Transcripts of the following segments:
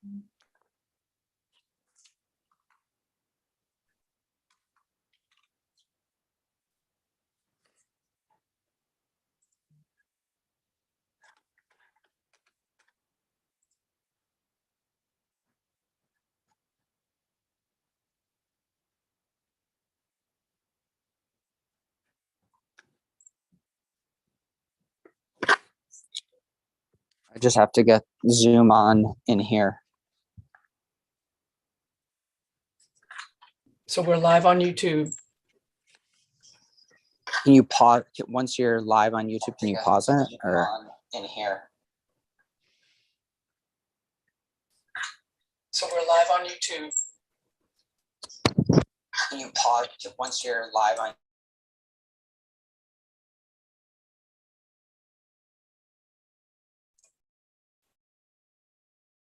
I just have to get Zoom on in here. So we're live on YouTube. Can you pause once you're live on YouTube? Can you pause it or in here? So we're live on YouTube. Can you pause once you're live on?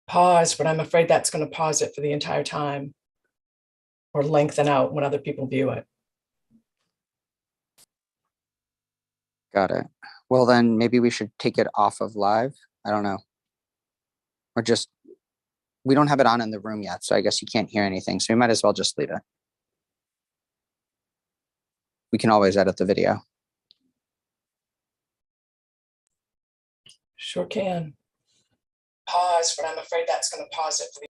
Pause, but I'm afraid that's going to pause it for the entire time or lengthen out when other people view it. Got it. Well, then maybe we should take it off of live. I don't know. Or just, we don't have it on in the room yet, so I guess you can't hear anything. So we might as well just leave it. We can always edit the video. Sure can. Pause, but I'm afraid that's going to pause it for the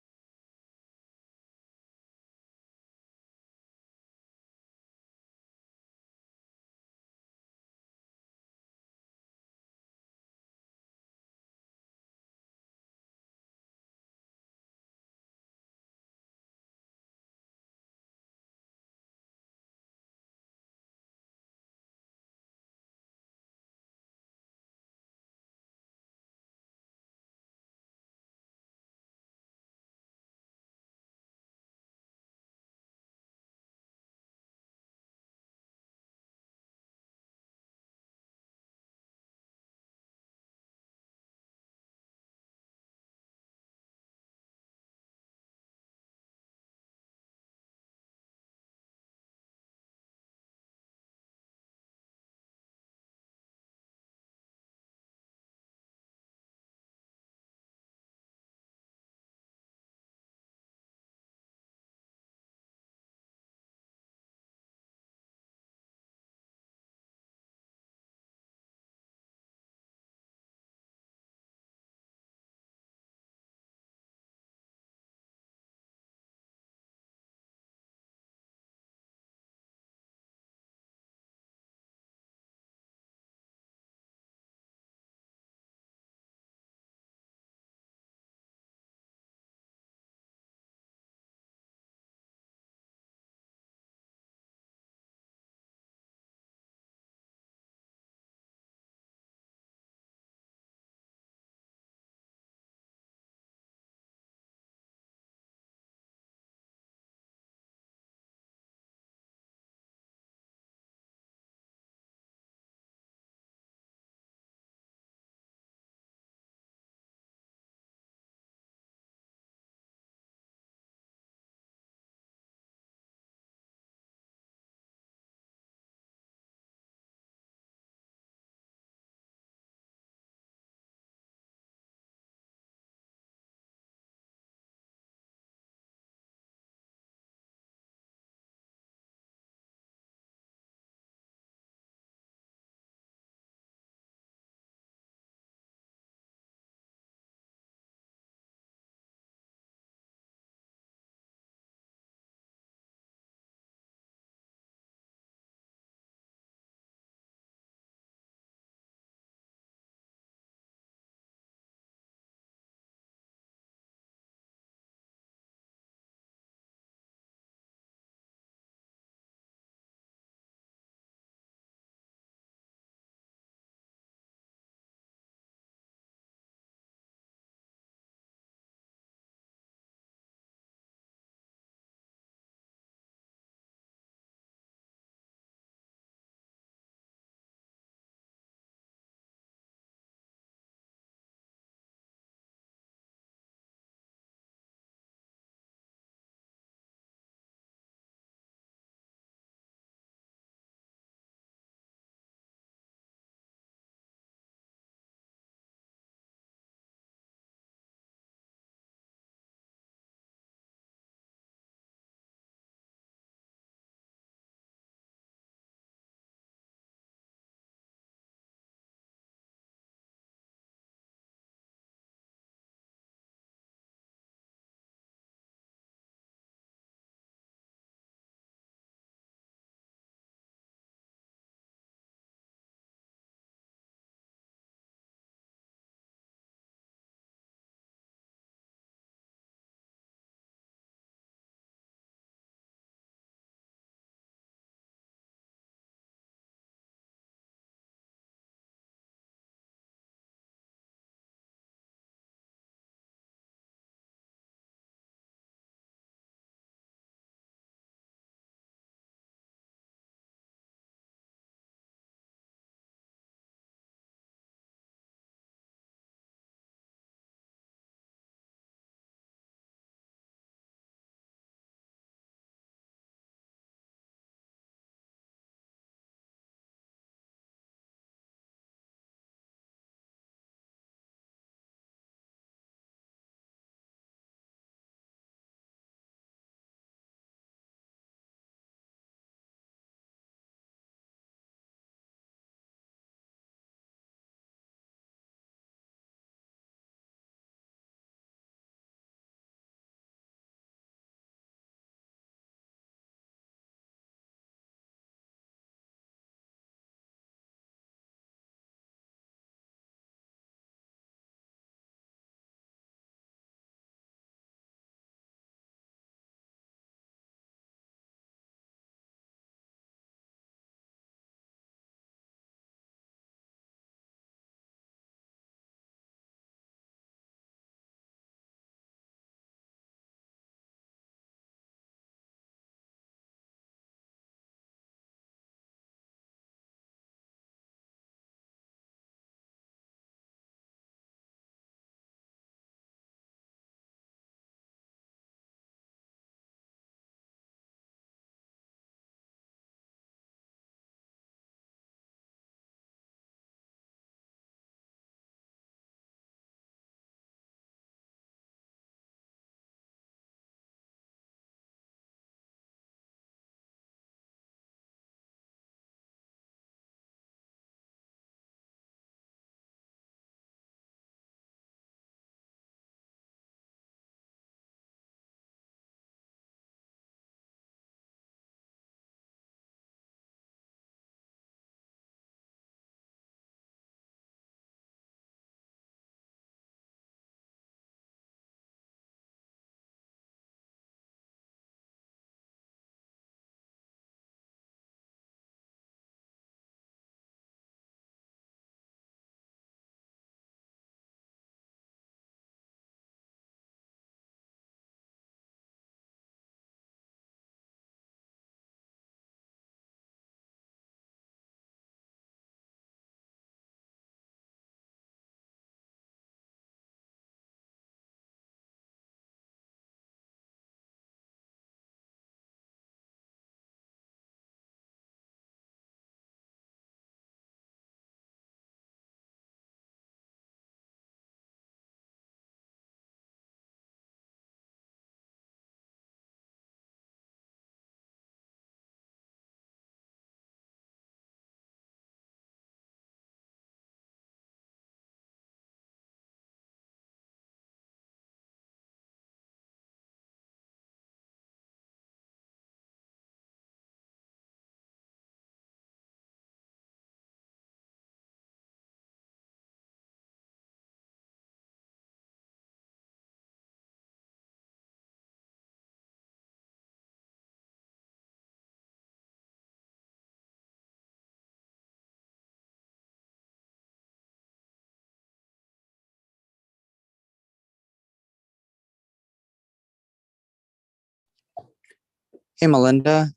Hey, Melinda,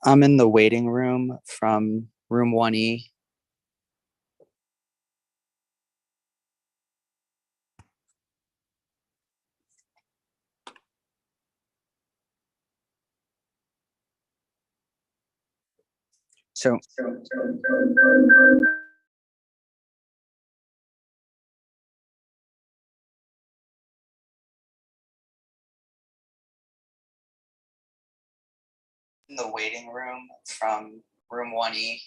I'm in the waiting room from room 1E. So, in the waiting room from room 1E.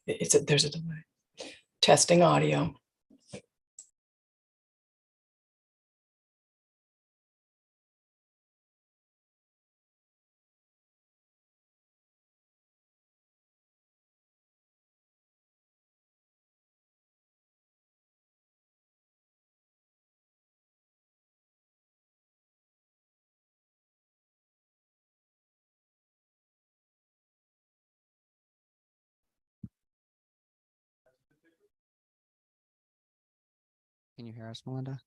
There's a delay. Testing audio. Can you hear us, Melinda?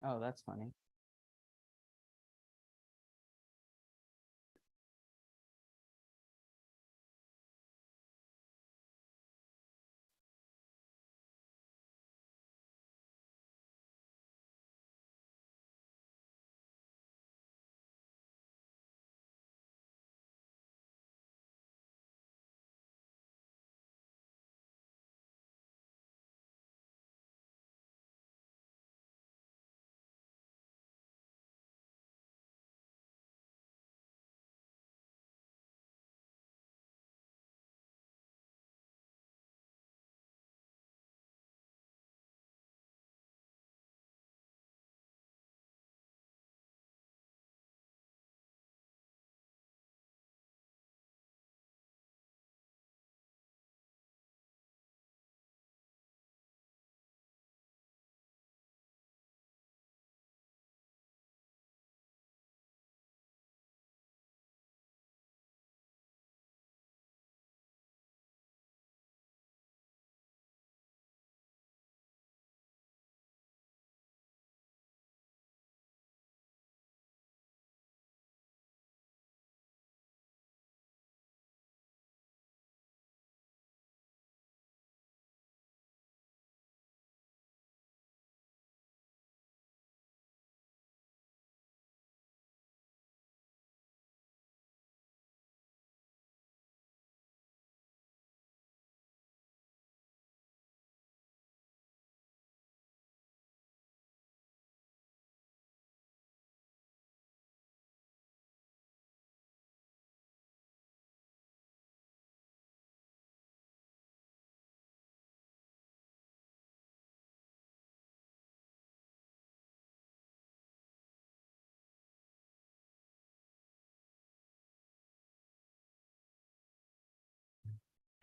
Oh, that's funny.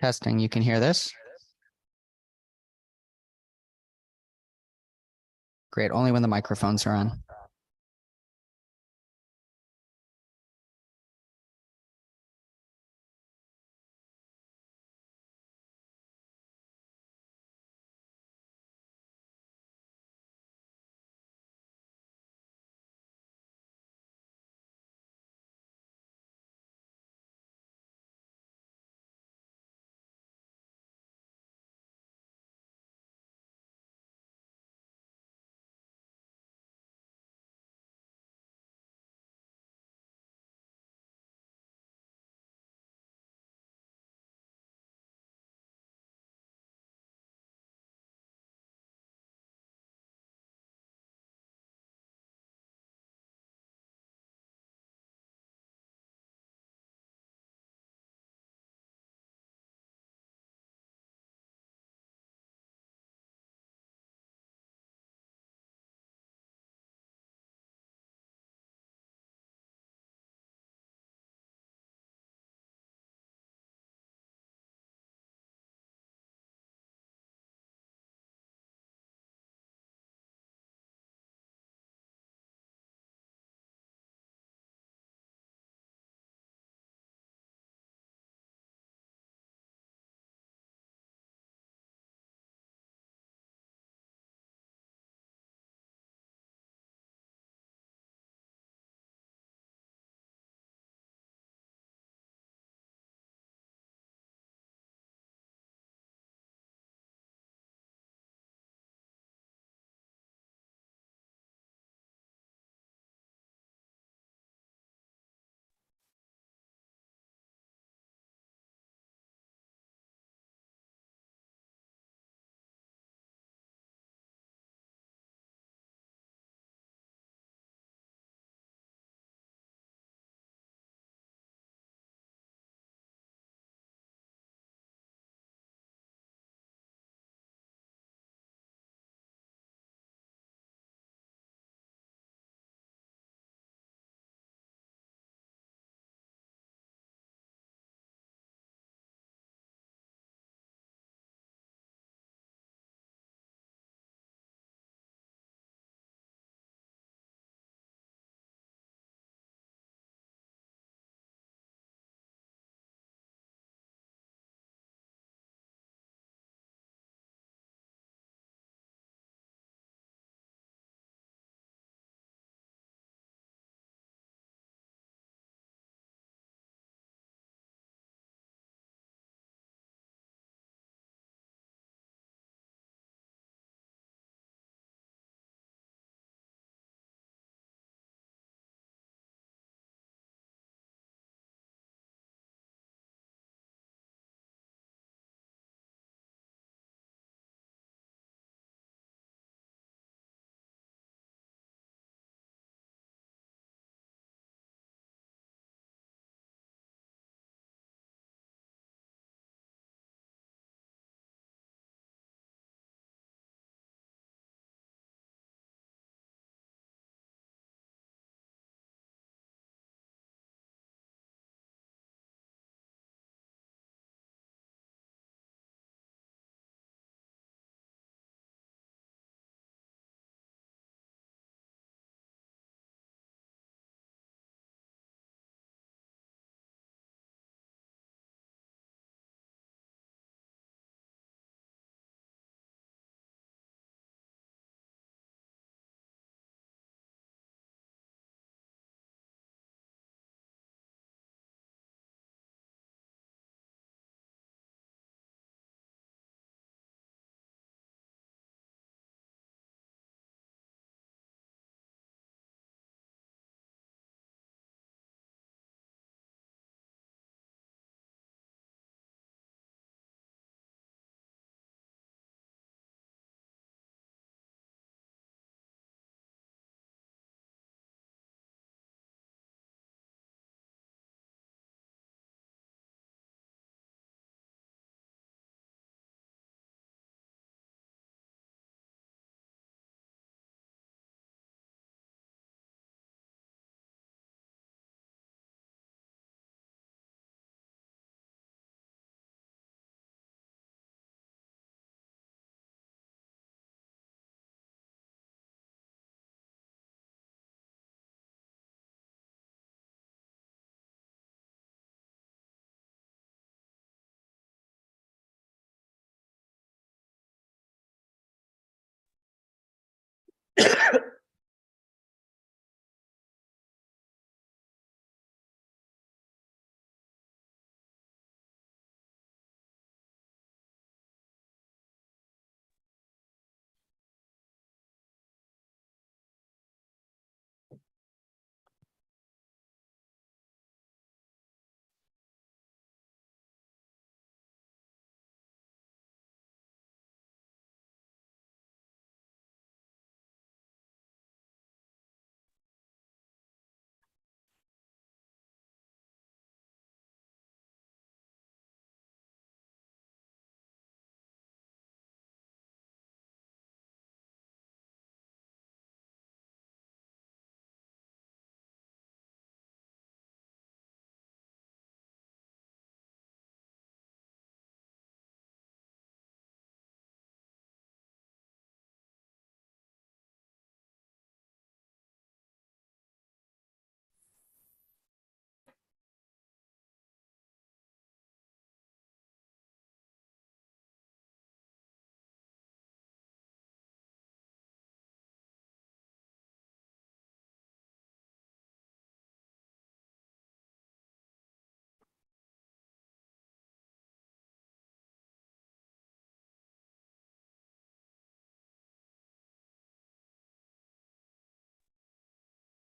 Testing, you can hear this? Great. Only when the microphones are on.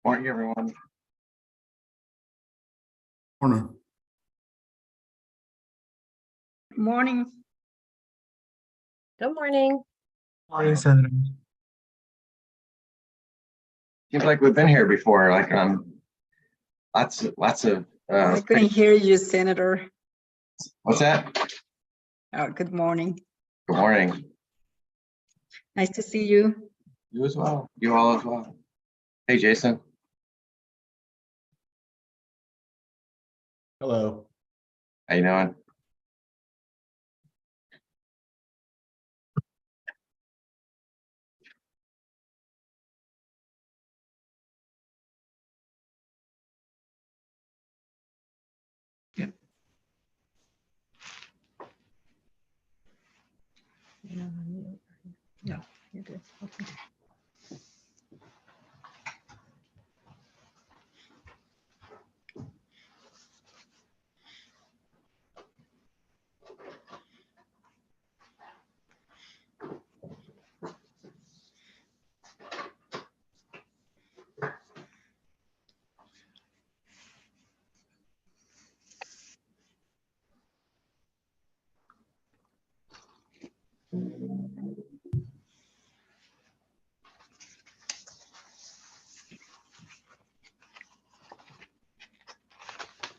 Morning, everyone. Morning. Morning. Good morning. Morning, Senator. Seems like we've been here before, like lots of I couldn't hear you, Senator. what's that? Good morning. Good morning. Nice to see you. You as well. You all as well. Hey, Jason. Hello. How you doing? No, you did. Okay.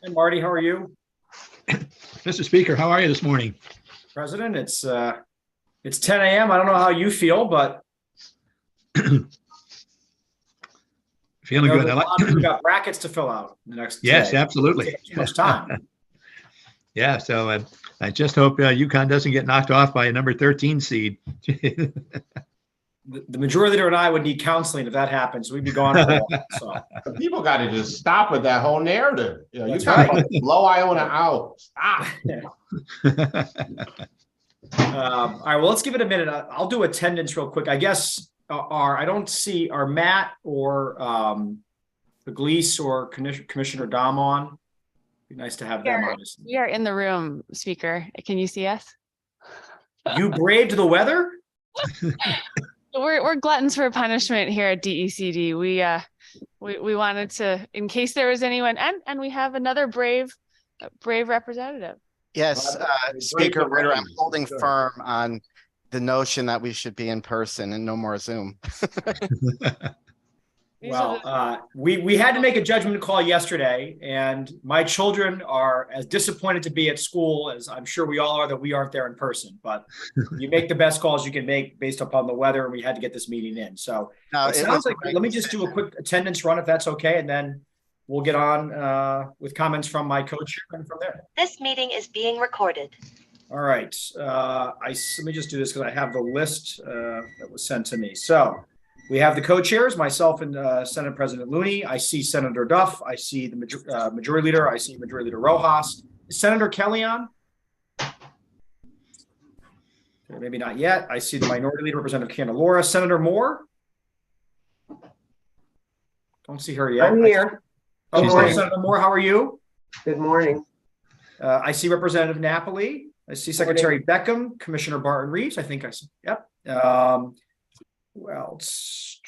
Hey, Marty, how are you? Mr. Speaker, how are you this morning? President, it's 10 a.m. I don't know how you feel, but Feeling good. I we've got brackets to fill out in the next Yes, day. absolutely. It takes too much time. Yeah, so I just hope UConn doesn't get knocked off by a number 13 seed. The majority leader and I would need counseling if that happens. We'd be gone for a while. So People got to just stop with that whole narrative. You know, you That's got right. to blow Iona out. Stop. all right, well, let's give it a minute. I'll do attendance real quick. I guess I don't see our Matt or Pugliese or Commissioner Dom on. Be nice to have them on. We are in the room, Speaker. Can you see us? You braved the weather? We're gluttons for punishment here at DECD. We wanted to, in case there was anyone, and we have another brave representative. Yes, Well, Speaker break the Ritter, I'm rain. holding Good. firm on the notion that we should be in person and no more Zoom. These are Well, we had to make a judgment call yesterday, and my children are as disappointed to be at school as I'm sure we all are that we aren't there in person. But you make the best calls you can make based upon the weather, and we had to get this meeting in. So No, it it sounds was a like great let me just do a quick attendance run if that's okay, and then we'll get on with comments from my co-chair and from there. This meeting is being recorded. All right, let me just do this because I have the list that was sent to me. So we have the co-chairs, myself and Senate President Looney. I see Senator Duff. I see the Majority Leader. I see Majority Leader Rojas. Is Senator Kelly on? Okay, maybe not yet. I see the Minority Leader, Representative Candelora. Senator Moore? Don't see her yet. I'm here. Oh, Good morning, morning. Senator Moore. How are you? Good morning. I see Representative Napoli. I see Secretary Beckham, Commissioner Barton Reeves. I think I see. Yep. Who else?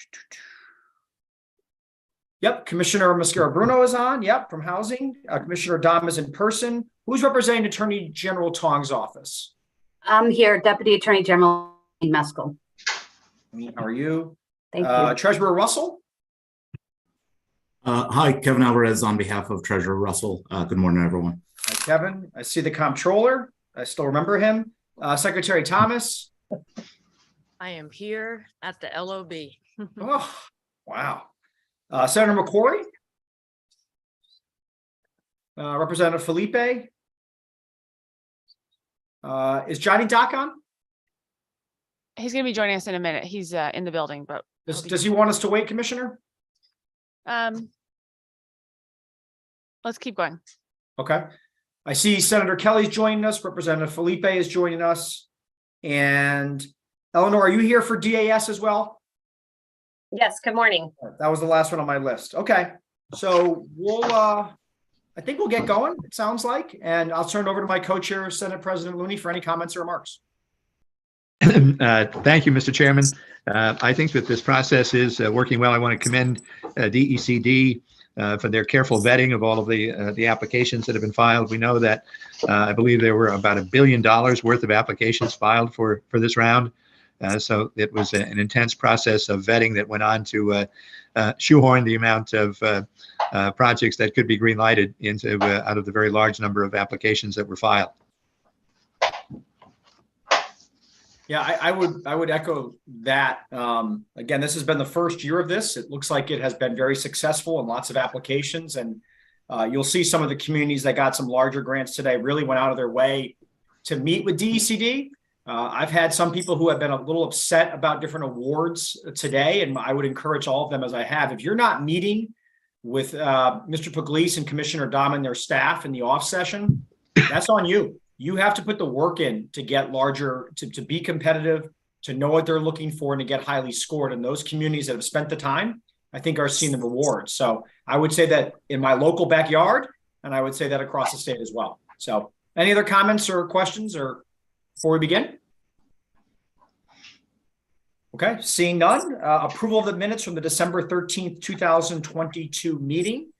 Yep. Commissioner Mascara Bruno is on. Yep. From Housing. Commissioner Dom is in person. Who's representing Attorney General Tong's office? I'm here, Deputy Attorney General Meskel. How are you? Thank you. Treasurer Russell. Hi, Kevin Alvarez on behalf of Treasurer Russell. Good morning, everyone. Hi, Kevin. I see the comptroller. I still remember him. Secretary Thomas. I am here at the LOB. Oh, wow. Senator McCory. Representative Felipe. Is Johnny Doc on? He's going to be joining us in a minute. He's in the building, but Does he want us to wait, Commissioner? let's keep going. Okay. I see Senator Kelly's joining us. Representative Felipe is joining us. And Eleanor, are you here for DAS as well? Yes, good morning. That was the last one on my list. Okay. So we'll, I think we'll get going, it sounds like. And I'll turn it over to my co-chair, Senate President Looney, for any comments or remarks. Thank you, Mr. Chairman. I think that this process is working well. I want to commend DECD for their careful vetting of all of the applications that have been filed. We know that I believe there were about $1 billion worth of applications filed for this round. So it was an intense process of vetting that went on to shoehorn the amount of projects that could be green lighted into out of the very large number of applications that were filed. Yeah, I would echo that. Again, this has been the first year of this. It looks like it has been very successful and lots of applications. And you'll see some of the communities that got some larger grants today really went out of their way to meet with DECD. I've had some people who have been a little upset about different awards today, and I would encourage all of them, as I have, if you're not meeting with Mr. Pugliese and Commissioner Dom and their staff in the off session, that's on you. You have to put the work in to get larger, to be competitive, to know what they're looking for, and to get highly scored. And those communities that have spent the time, I think, are seeing the rewards. So I would say that in my local backyard, and I would say that across the state as well. So any other comments or questions or before we begin? Okay, seeing none. Approval of the minutes from the December 13th, 2022 meeting.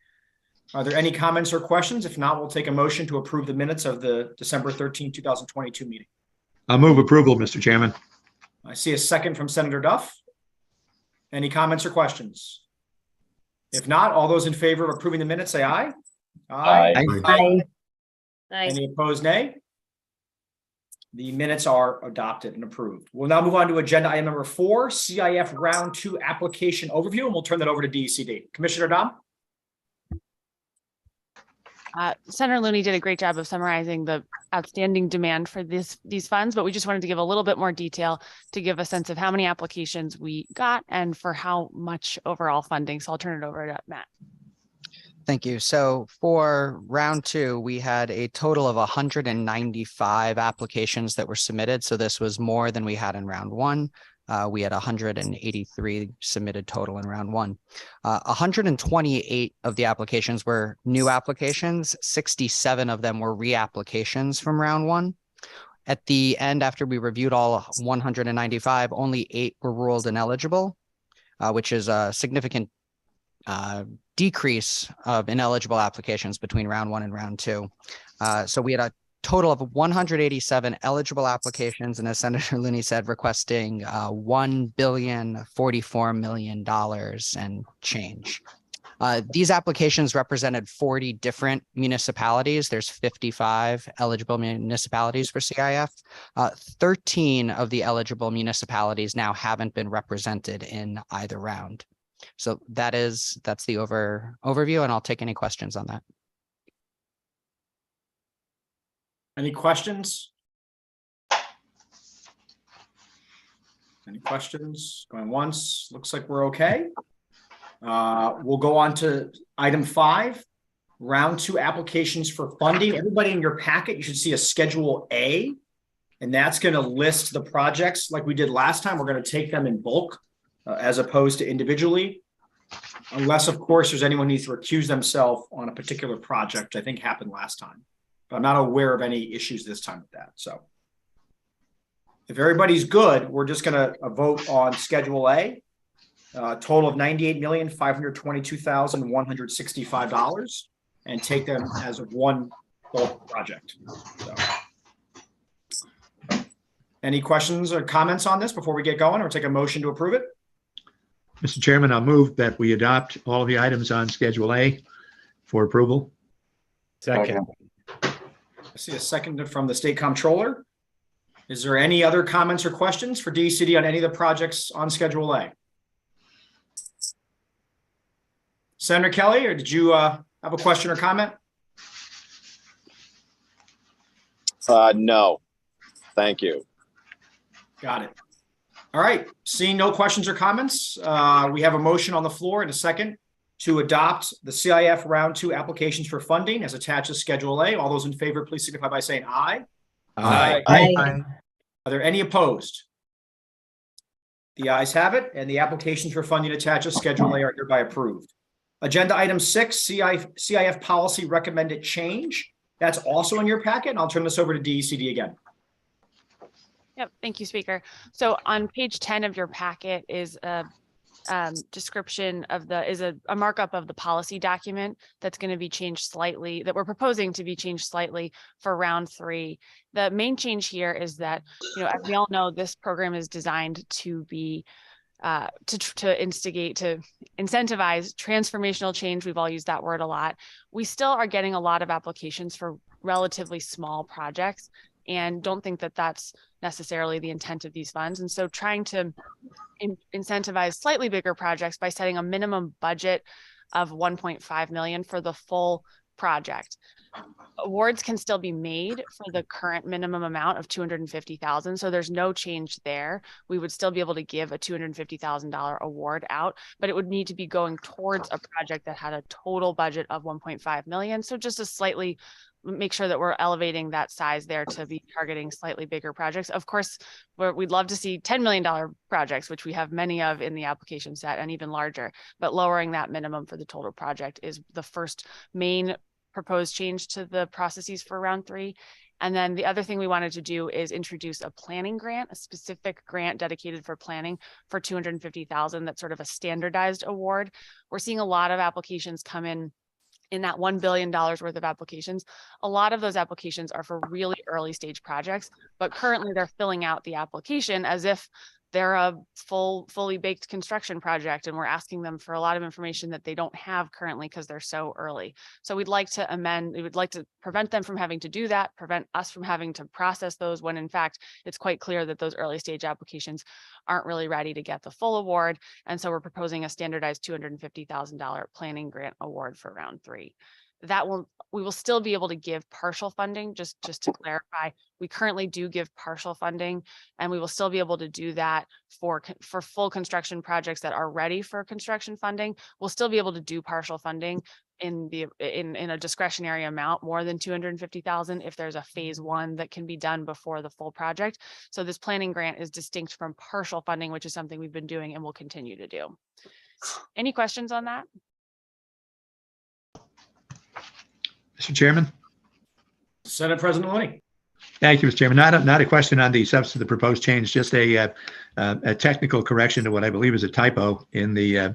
Are there any comments or questions? If not, we'll take a motion to approve the minutes of the December 13th, 2022 meeting. I'll move approval, Mr. Chairman. I see a second from Senator Duff. Any comments or questions? If not, all those in favor of approving the minutes say aye. Aye. Aye. Any opposed, nay? The minutes are adopted and approved. We'll now move on to agenda item number 4, CIF round 2 application overview, and we'll turn that over to DECD. Commissioner Dom? Senator Looney did a great job of summarizing the outstanding demand for these funds, but we just wanted to give a little bit more detail to give a sense of how many applications we got and for how much overall funding. So I'll turn it over to Matt. Thank you. So for round 2, we had a total of 195 applications that were submitted. So this was more than we had in round 1. We had 183 submitted total in round 1. 128 of the applications were new applications. 67 of them were reapplications from round 1. At the end, after we reviewed all 195, only 8 were ruled ineligible, which is a significant decrease of ineligible applications between round 1 and round 2. So we had a total of 187 eligible applications, and as Senator Looney said, requesting $1,044 million and change. These applications represented 40 different municipalities. There's 55 eligible municipalities for CIF. 13 of the eligible municipalities now haven't been represented in either round. So that's the overview, and I'll take any questions on that. Any questions? Any questions? Going once. Looks like we're okay. We'll go on to item 5, round 2 applications for funding. Everybody in your packet, you should see a Schedule A, and that's going to list the projects like we did last time. We're going to take them in bulk as opposed to individually, unless, of course, there's anyone who needs to recuse themselves on a particular project, which I think happened last time. But I'm not aware of any issues this time with that. So if everybody's good, we're just going to vote on Schedule A, total of $98,522,165, and take them as one bulk project. So, any questions or comments on this before we get going, or take a motion to approve it? Mr. Chairman, I'll move that we adopt all of the items on Schedule A for approval. Second. I see a second from the State Comptroller. Is there any other comments or questions for DECD on any of the projects on Schedule A? Senator Kelly, or did you have a question or comment? No, thank you. Got it. All right. Seeing no questions or comments, we have a motion on the floor and a second to adopt the CIF round 2 applications for funding as attached to Schedule A. All those in favor, please signify by saying aye. Aye. Aye. Are there any opposed? The ayes have it, and the applications for funding attached to Schedule A are hereby approved. Agenda item 6, CIF policy recommended change. That's also in your packet, and I'll turn this over to DECD again. Yep, thank you, Speaker. So on page 10 of your packet is a description of a markup of the policy document that's going to be changed slightly, that we're proposing to be changed slightly for round 3. The main change here is that, as we all know, this program is designed to be to instigate, to incentivize transformational change. We've all used that word a lot. We still are getting a lot of applications for relatively small projects, and don't think that that's necessarily the intent of these funds. And so trying to incentivize slightly bigger projects by setting a minimum budget of 1.5 million for the full project. Awards can still be made for the current minimum amount of 250,000. So there's no change there. We would still be able to give a $250,000 award out, but it would need to be going towards a project that had a total budget of 1.5 million. So just a slightly make sure that we're elevating that size there to be targeting slightly bigger projects. Of course, we'd love to see $10 million projects, which we have many of in the application set, and even larger, but lowering that minimum for the total project is the first main proposed change to the processes for round 3. And then the other thing we wanted to do is introduce a planning grant, a specific grant dedicated for planning for 250,000. That's sort of a standardized award. We're seeing a lot of applications come in that $1 billion worth of applications. A lot of those applications are for really early stage projects, but currently they're filling out the application as if they're a fully baked construction project, and we're asking them for a lot of information that they don't have currently because they're so early. So we'd like to amend, we would like to prevent them from having to do that, prevent us from having to process those when in fact it's quite clear that those early stage applications aren't really ready to get the full award. And so we're proposing a standardized $250,000 planning grant award for round 3. We will still be able to give partial funding, just to clarify. We currently do give partial funding, and we will still be able to do that for full construction projects that are ready for construction funding. We'll still be able to do partial funding in a discretionary amount more than 250,000 if there's a phase 1 that can be done before the full project. So this planning grant is distinct from partial funding, which is something we've been doing and will continue to do. Any questions on that? Mr. Chairman. Senate President Looney. Thank you, Mr. Chairman. Not a question on the substance of the proposed change, just a technical correction to what I believe is a typo in the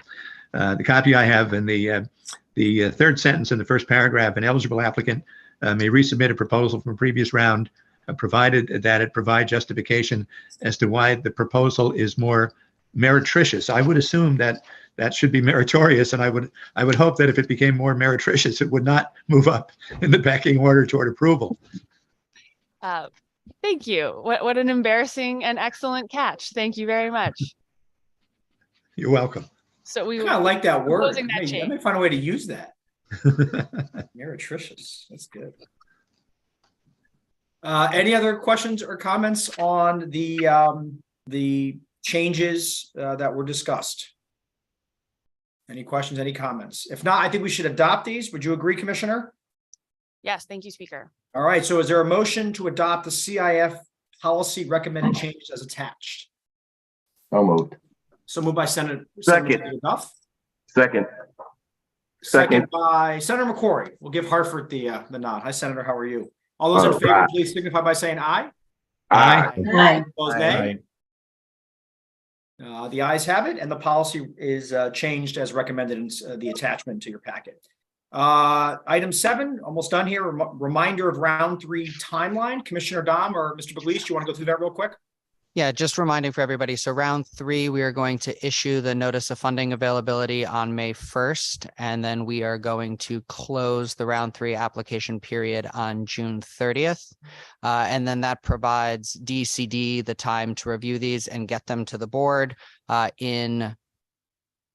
copy I have. In the third sentence in the first paragraph, an eligible applicant may resubmit a proposal from a previous round, provided that it provide justification as to why the proposal is more meretricious. I would assume that should be meritorious, and I would hope that if it became more meretricious, it would not move up in the pecking order toward approval. Thank you. What an embarrassing and excellent catch. Thank you very much. You're welcome. So we kind of like that word. I may find a way to use that. Meretricious. That's good. Any other questions or comments on the changes that were discussed? Any questions, any comments? If not, I think we should adopt these. Would you agree, Commissioner? Yes, thank you, Speaker. All right, so is there a motion to adopt the CIF policy recommended changes as attached? So moved. So moved by Senator Duff. Second. Second by Senator McCrory. We'll give Hartford the nod. Hi, Senator. How are you? All those in favor, please signify by saying aye. Aye. Opposed, nay. The ayes have it, and the policy is changed as recommended in the attachment to your packet. Item 7, almost done here. Reminder of round 3 timeline. Commissioner Dom or Mr. Beglise, do you want to go through that real quick? Yeah, just reminding for everybody. So round 3, we are going to issue the notice of funding availability on May 1st, and then we are going to close the round 3 application period on June 30th. And then that provides DCD the time to review these and get them to the board in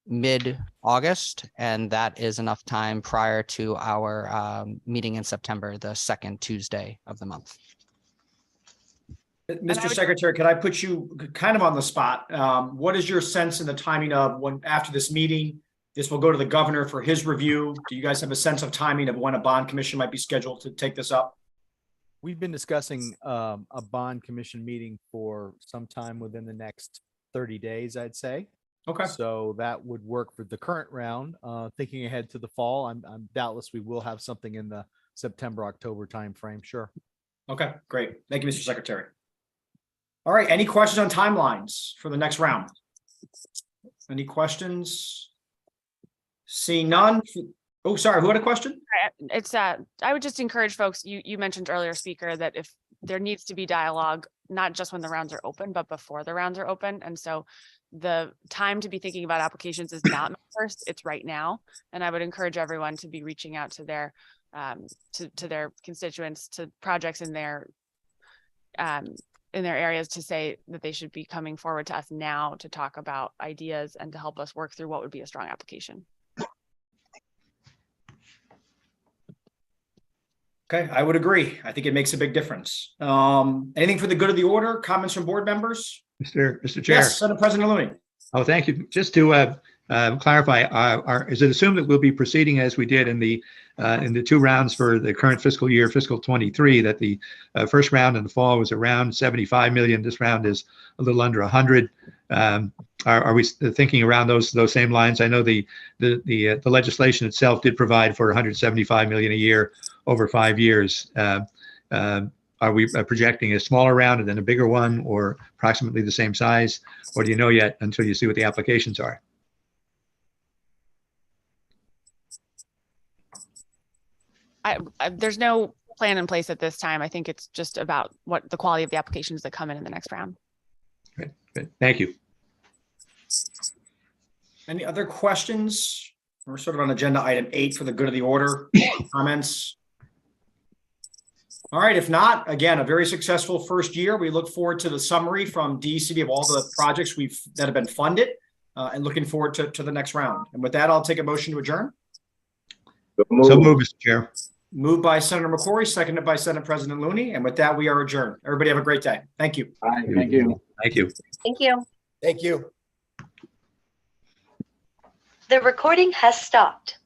mid-August. And that is enough time prior to our meeting in September, the second Tuesday of the month. Mr. Secretary, could I put you kind of on the spot? What is your sense in the timing of when, after this meeting, this will go to the governor for his review? Do you guys have a sense of timing of when a bond commission might be scheduled to take this up? We've been discussing a bond commission meeting for some time within the next 30 days, I'd say. Okay. So that would work for the current round. Thinking ahead to the fall, I'm doubtless we will have something in the September, October timeframe. Sure. Okay, great. Thank you, Mr. Secretary. All right, any questions on timelines for the next round? Any questions? Seeing none. Oh, sorry, who had a question? It's I would just encourage folks, you mentioned earlier, speaker, that if there needs to be dialogue, not just when the rounds are open, but before the rounds are open. And so the time to be thinking about applications is not May 1st, it's right now. And I would encourage everyone to be reaching out to their to their constituents, to projects in their areas, to say that they should be coming forward to us now to talk about ideas and to help us work through what would be a strong application. Okay, I would agree. I think it makes a big difference. Anything for the good of the order? Comments from board members? Mr. Chair. Yes, Senate President Looney. Oh, thank you. Just to clarify, is it assumed that we'll be proceeding as we did in the 2 rounds for the current fiscal year, fiscal 23, that the first round in the fall was around 75 million. This round is a little under 100. Are we thinking around those same lines? I know the legislation itself did provide for 175 million a year over 5 years. Are we projecting a smaller round and then a bigger one, or approximately the same size? Or do you know yet until you see what the applications are? There's no plan in place at this time. I think it's just about what the quality of the applications that come in the next round. Great. Thank you. Any other questions? We're sort of on agenda item 8 for the good of the order. Comments? All right, if not, again, a very successful first year. We look forward to the summary from DECD of all the projects that have been funded, and looking forward to the next round. And with that, I'll take a motion to adjourn. So move, Mr. Chair. Moved by Senator McCrory, seconded by Senate President Looney. And with that, we are adjourned. Everybody have a great day. Thank you. All right, thank you. Thank you. Thank you. Thank you. The recording has stopped.